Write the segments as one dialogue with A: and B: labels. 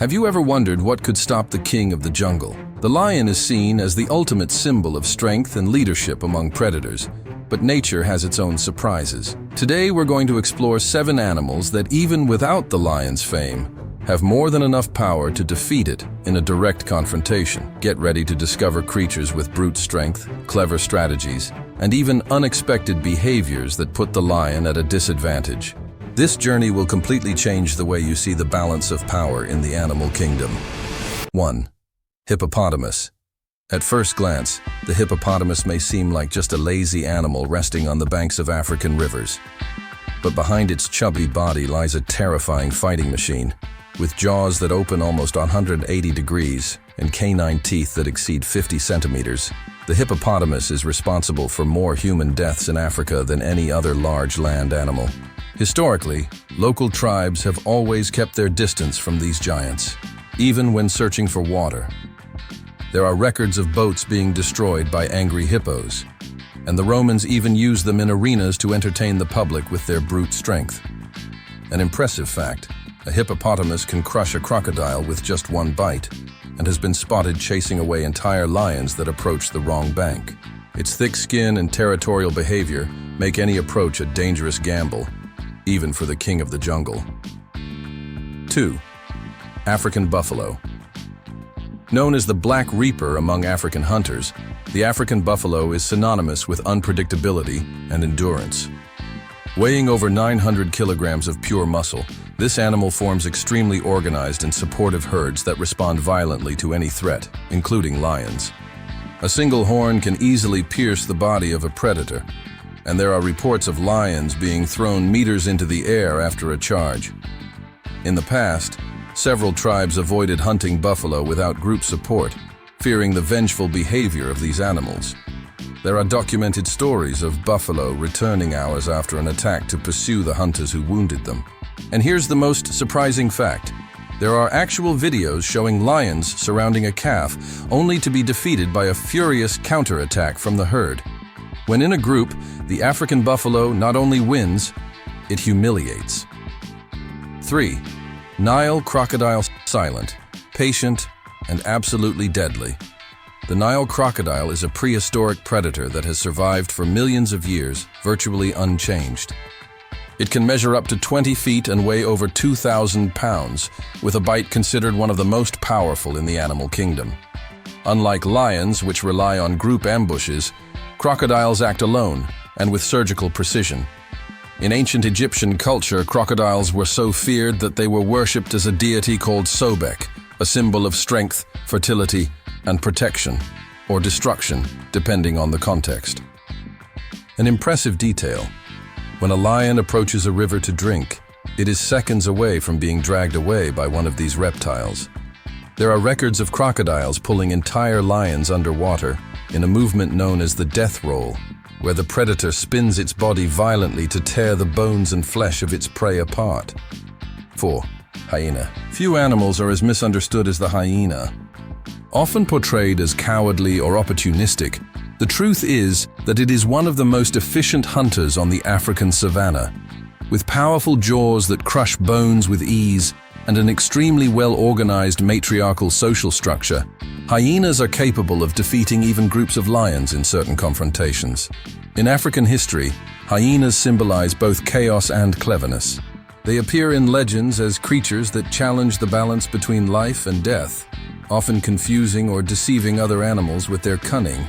A: Have you ever wondered what could stop the king of the jungle? The lion is seen as the ultimate symbol of strength and leadership among predators, but nature has its own surprises. Today we're going to explore 7 animals that, even without the lion's fame, have more than enough power to defeat it in a direct confrontation. Get ready to discover creatures with brute strength, clever strategies, and even unexpected behaviors that put the lion at a disadvantage. This journey will completely change the way you see the balance of power in the animal kingdom. 1. Hippopotamus. At first glance, the hippopotamus may seem like just a lazy animal resting on the banks of African rivers. But behind its chubby body lies a terrifying fighting machine, with jaws that open almost 180 degrees and canine teeth that exceed 50 centimeters. The hippopotamus is responsible for more human deaths in Africa than any other large land animal. Historically, local tribes have always kept their distance from these giants, even when searching for water. There are records of boats being destroyed by angry hippos, and the Romans even used them in arenas to entertain the public with their brute strength. An impressive fact, a hippopotamus can crush a crocodile with just one bite, and has been spotted chasing away entire lions that approach the wrong bank. Its thick skin and territorial behavior make any approach a dangerous gamble, even for the king of the jungle. 2. African buffalo. Known as the Black Reaper among African hunters, the African buffalo is synonymous with unpredictability and endurance. Weighing over 900 kilograms of pure muscle, this animal forms extremely organized and supportive herds that respond violently to any threat, including lions. A single horn can easily pierce the body of a predator, and there are reports of lions being thrown meters into the air after a charge. In the past, several tribes avoided hunting buffalo without group support, fearing the vengeful behavior of these animals. There are documented stories of buffalo returning hours after an attack to pursue the hunters who wounded them. And here's the most surprising fact. There are actual videos showing lions surrounding a calf, only to be defeated by a furious counterattack from the herd. When in a group, the African buffalo not only wins, it humiliates. 3. Nile crocodile. Silent, patient, and absolutely deadly. The Nile crocodile is a prehistoric predator that has survived for millions of years, virtually unchanged. It can measure up to 20 feet and weigh over 2,000 pounds, with a bite considered one of the most powerful in the animal kingdom. Unlike lions, which rely on group ambushes, crocodiles act alone and with surgical precision. In ancient Egyptian culture, crocodiles were so feared that they were worshipped as a deity called Sobek, a symbol of strength, fertility, and protection, or destruction, depending on the context. An impressive detail: when a lion approaches a river to drink, it is seconds away from being dragged away by one of these reptiles. There are records of crocodiles pulling entire lions underwater in a movement known as the death roll, where the predator spins its body violently to tear the bones and flesh of its prey apart. 4. Hyena. Few animals are as misunderstood as the hyena. Often portrayed as cowardly or opportunistic, the truth is that it is one of the most efficient hunters on the African savanna. With powerful jaws that crush bones with ease and an extremely well-organized matriarchal social structure, hyenas are capable of defeating even groups of lions in certain confrontations. In African history, hyenas symbolize both chaos and cleverness. They appear in legends as creatures that challenge the balance between life and death, often confusing or deceiving other animals with their cunning.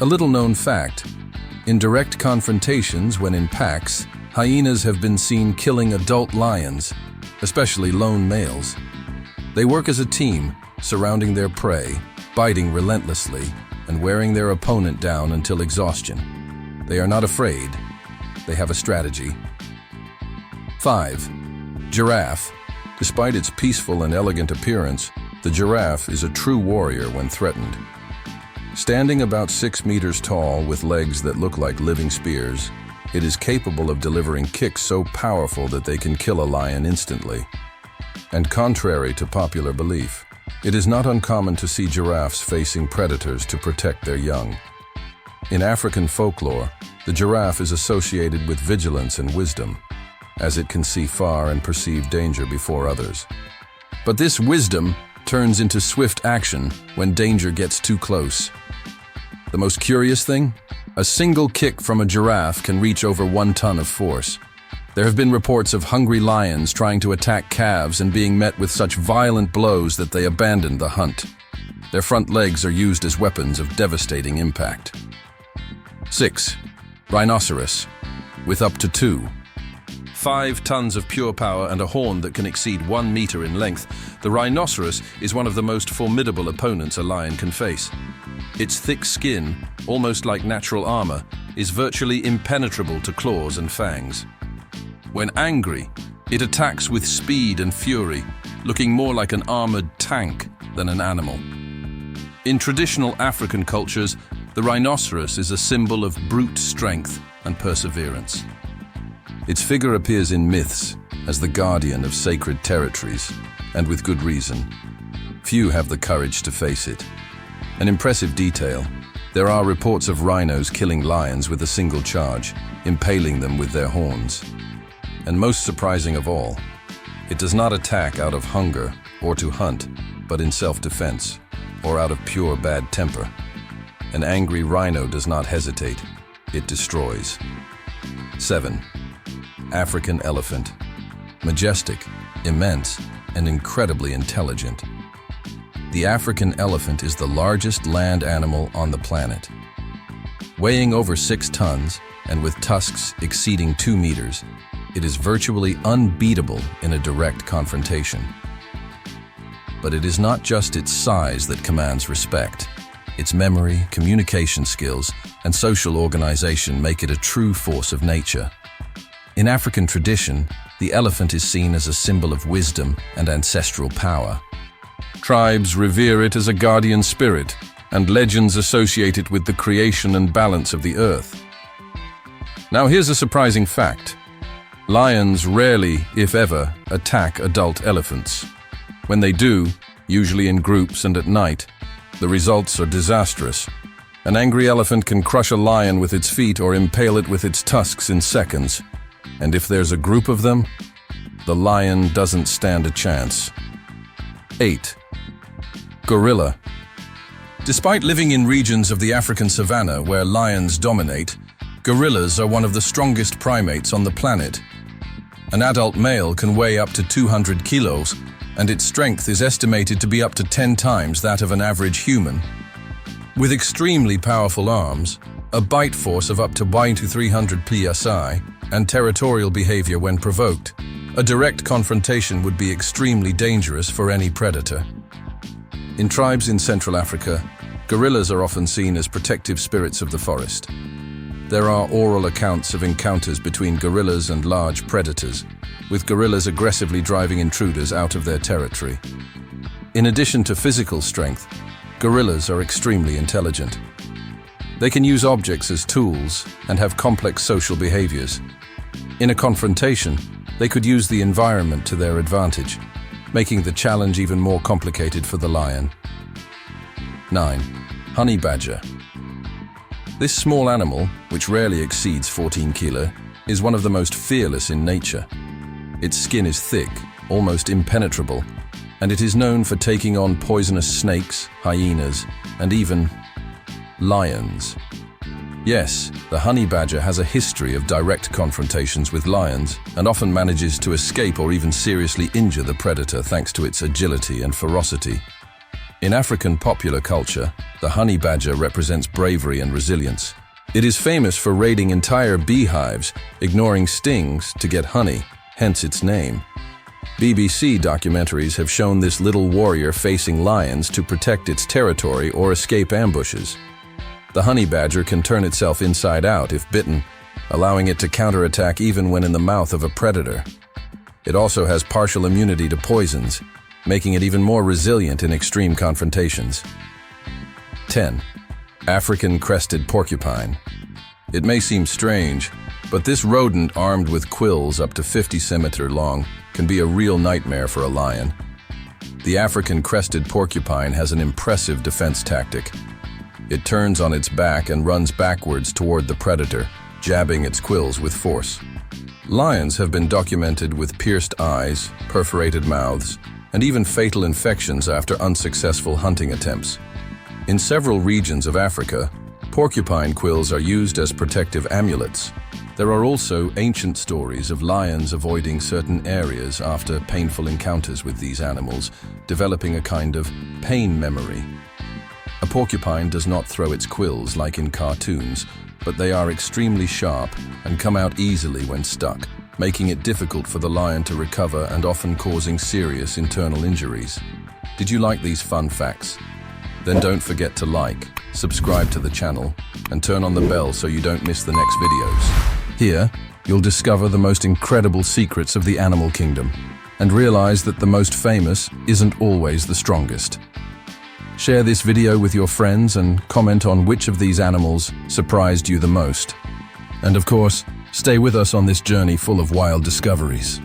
A: A little-known fact: in direct confrontations when in packs, hyenas have been seen killing adult lions, especially lone males. They work as a team, surrounding their prey, biting relentlessly, and wearing their opponent down until exhaustion. They are not afraid. They have a strategy. 5. Giraffe. Despite its peaceful and elegant appearance, the giraffe is a true warrior when threatened. Standing about 6 meters tall with legs that look like living spears, it is capable of delivering kicks so powerful that they can kill a lion instantly. And contrary to popular belief, it is not uncommon to see giraffes facing predators to protect their young. In African folklore, the giraffe is associated with vigilance and wisdom, as it can see far and perceive danger before others. But this wisdom turns into swift action when danger gets too close. The most curious thing? A single kick from a giraffe can reach over 1 ton of force. There have been reports of hungry lions trying to attack calves and being met with such violent blows that they abandon the hunt. Their front legs are used as weapons of devastating impact. 6. Rhinoceros, with up to 5 tons of pure power and a horn that can exceed 1 meter in length, the rhinoceros is one of the most formidable opponents a lion can face. Its thick skin, almost like natural armor, is virtually impenetrable to claws and fangs. When angry, it attacks with speed and fury, looking more like an armored tank than an animal. In traditional African cultures, the rhinoceros is a symbol of brute strength and perseverance. Its figure appears in myths as the guardian of sacred territories, and with good reason. Few have the courage to face it. An impressive detail: there are reports of rhinos killing lions with a single charge, impaling them with their horns. And most surprising of all, it does not attack out of hunger or to hunt, but in self-defense, or out of pure bad temper. An angry rhino does not hesitate, it destroys. 7. African elephant. Majestic, immense, and incredibly intelligent. The African elephant is the largest land animal on the planet. Weighing over 6 tons and with tusks exceeding 2 meters, it is virtually unbeatable in a direct confrontation. But it is not just its size that commands respect. Its memory, communication skills, and social organization make it a true force of nature. In African tradition, the elephant is seen as a symbol of wisdom and ancestral power. Tribes revere it as a guardian spirit, and legends associate it with the creation and balance of the earth. Now here's a surprising fact. Lions rarely, if ever, attack adult elephants. When they do, usually in groups and at night, the results are disastrous. An angry elephant can crush a lion with its feet or impale it with its tusks in seconds. And if there's a group of them, the lion doesn't stand a chance. 8. Gorilla. Despite living in regions of the African savanna where lions dominate, gorillas are one of the strongest primates on the planet. An adult male can weigh up to 200 kilos, and its strength is estimated to be up to 10 times that of an average human. With extremely powerful arms, a bite force of up to 300 psi, and territorial behavior when provoked, a direct confrontation would be extremely dangerous for any predator. In tribes in Central Africa, gorillas are often seen as protective spirits of the forest. There are oral accounts of encounters between gorillas and large predators, with gorillas aggressively driving intruders out of their territory. In addition to physical strength, gorillas are extremely intelligent. They can use objects as tools and have complex social behaviors. In a confrontation, they could use the environment to their advantage, making the challenge even more complicated for the lion. 9. Honey badger. This small animal, which rarely exceeds 14 kilo, is one of the most fearless in nature. Its skin is thick, almost impenetrable, and it is known for taking on poisonous snakes, hyenas, and even lions. Yes, the honey badger has a history of direct confrontations with lions and often manages to escape or even seriously injure the predator thanks to its agility and ferocity. In African popular culture, the honey badger represents bravery and resilience. It is famous for raiding entire beehives, ignoring stings to get honey, hence its name. BBC documentaries have shown this little warrior facing lions to protect its territory or escape ambushes. The honey badger can turn itself inside out if bitten, allowing it to counterattack even when in the mouth of a predator. It also has partial immunity to poisons, making it even more resilient in extreme confrontations. 10. African crested porcupine. It may seem strange, but this rodent armed with quills up to 50 centimeters long can be a real nightmare for a lion. The African crested porcupine has an impressive defense tactic. It turns on its back and runs backwards toward the predator, jabbing its quills with force. Lions have been documented with pierced eyes, perforated mouths, and even fatal infections after unsuccessful hunting attempts. In several regions of Africa, porcupine quills are used as protective amulets. There are also ancient stories of lions avoiding certain areas after painful encounters with these animals, developing a kind of pain memory. A porcupine does not throw its quills like in cartoons, but they are extremely sharp and come out easily when stuck, making it difficult for the lion to recover and often causing serious internal injuries. Did you like these fun facts? Then don't forget to like, subscribe to the channel, and turn on the bell so you don't miss the next videos. Here, you'll discover the most incredible secrets of the animal kingdom and realize that the most famous isn't always the strongest. Share this video with your friends and comment on which of these animals surprised you the most. And of course, stay with us on this journey full of wild discoveries.